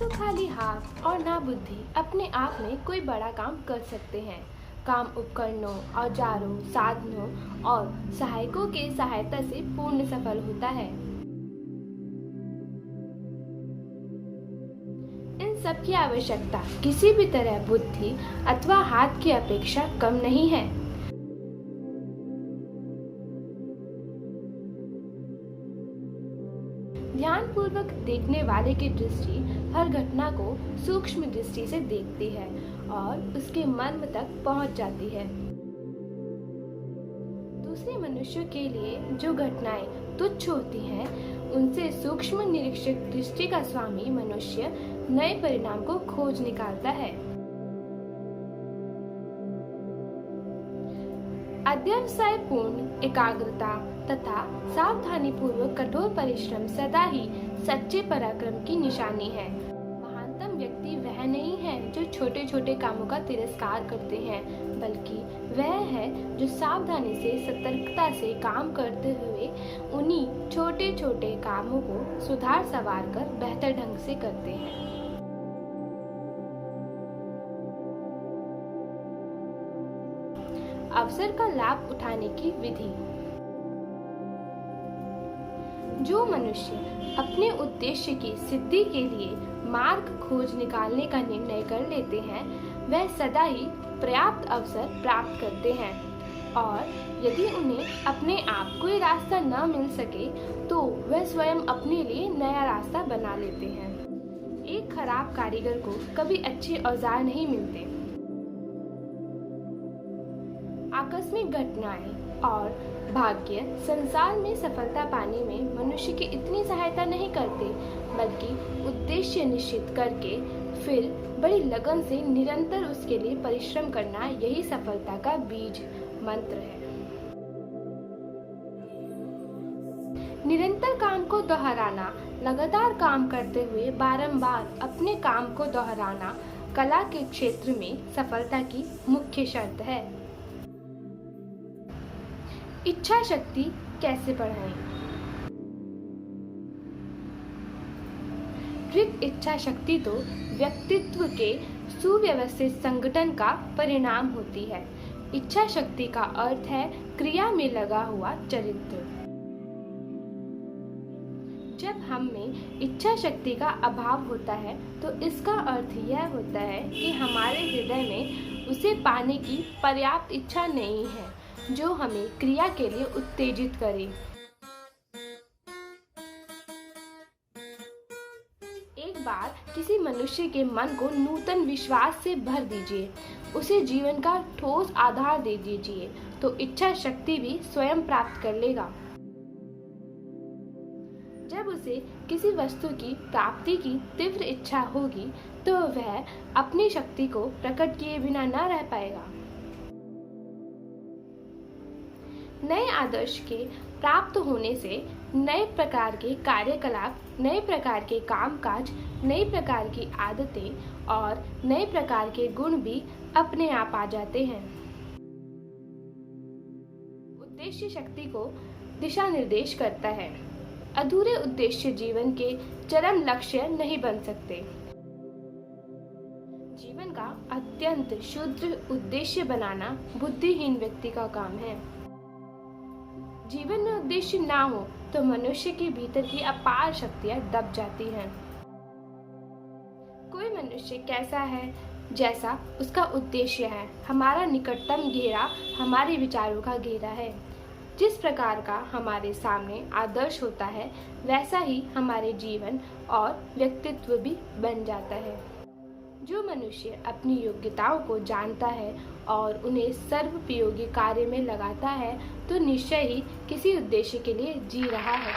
तो खाली हाथ और ना बुद्धि अपने आप में कोई बड़ा काम कर सकते हैं। काम उपकरणों, औजारों, साधनों और सहायकों के सहायता से पूर्ण सफल होता है। इन सब की आवश्यकता किसी भी तरह बुद्धि अथवा हाथ की अपेक्षा कम नहीं है। ध्यानपूर्वक देखने वाले की दृष्टि हर घटना को सूक्ष्म दृष्टि से देखती है और उसके मर्म तक पहुंच जाती है। दूसरे मनुष्यों के लिए जो घटनाएं तुच्छ होती हैं, उनसे सूक्ष्म निरीक्षक दृष्टि का स्वामी मनुष्य नए परिणाम को खोज निकालता है। अध्यवसाय पूर्ण एकाग्रता तथा सावधानी पूर्वक कठोर परिश्रम सदा ही सच्चे पराक्रम की निशानी है। महानतम व्यक्ति वह नहीं है जो छोटे छोटे कामों का तिरस्कार करते हैं, बल्कि वह है जो सावधानी से सतर्कता से काम करते हुए उन्हीं छोटे छोटे कामों को सुधार संवार कर बेहतर ढंग से करते हैं। अवसर का लाभ उठाने की विधि। जो मनुष्य अपने उद्देश्य की सिद्धि के लिए मार्ग खोज निकालने का निर्णय कर लेते हैं, वह सदा ही पर्याप्त अवसर प्राप्त करते हैं, और यदि उन्हें अपने आप कोई रास्ता न मिल सके तो वह स्वयं अपने लिए नया रास्ता बना लेते हैं। एक खराब कारीगर को कभी अच्छे औजार नहीं मिलते। आकस्मिक घटनाएं और भाग्य संसार में सफलता पाने में मनुष्य की इतनी सहायता नहीं करते, बल्कि उद्देश्य निश्चित करके फिर बड़ी लगन से निरंतर उसके लिए परिश्रम करना यही सफलता का बीज मंत्र है। निरंतर काम को दोहराना, लगातार काम करते हुए बारंबार अपने काम को दोहराना कला के क्षेत्र में सफलता की मुख्य शर्त है। इच्छा शक्ति कैसे बढ़ाएं? दृढ़ इच्छा शक्ति तो व्यक्तित्व के सुव्यवस्थित संगठन का परिणाम होती है। इच्छा शक्ति का अर्थ है क्रिया में लगा हुआ चरित्र। जब हम में इच्छा शक्ति का अभाव होता है तो इसका अर्थ यह होता है कि हमारे हृदय में उसे पाने की पर्याप्त इच्छा नहीं है जो हमें क्रिया के लिए उत्तेजित करे। एक बार किसी मनुष्य के मन को नूतन विश्वास से भर दीजिए, उसे जीवन का ठोस आधार दे दीजिए, तो इच्छा शक्ति भी स्वयं प्राप्त कर लेगा। जब उसे किसी वस्तु की प्राप्ति की तीव्र इच्छा होगी तो वह अपनी शक्ति को प्रकट किए बिना न रह पाएगा। नए आदर्श के प्राप्त होने से नए प्रकार के कार्यकलाप, नए प्रकार के कामकाज, नए प्रकार की आदतें और नए प्रकार के गुण भी अपने आप आ जाते हैं। उद्देश्य शक्ति को दिशा निर्देश करता है। अधूरे उद्देश्य जीवन के चरम लक्ष्य नहीं बन सकते। जीवन का अत्यंत शुद्ध उद्देश्य बनाना बुद्धिहीन व्यक्ति का काम है। जीवन में उद्देश्य ना हो तो मनुष्य के भीतर की अपार शक्तियां दब जाती हैं। कोई मनुष्य कैसा है, जैसा उसका उद्देश्य है। हमारा निकटतम घेरा हमारे विचारों का घेरा है। जिस प्रकार का हमारे सामने आदर्श होता है, वैसा ही हमारे जीवन और व्यक्तित्व भी बन जाता है। जो मनुष्य अपनी योग्यताओं को जानता है और उन्हें सर्वोपयोगी कार्य में लगाता है, तो निश्चय ही किसी उद्देश्य के लिए जी रहा है।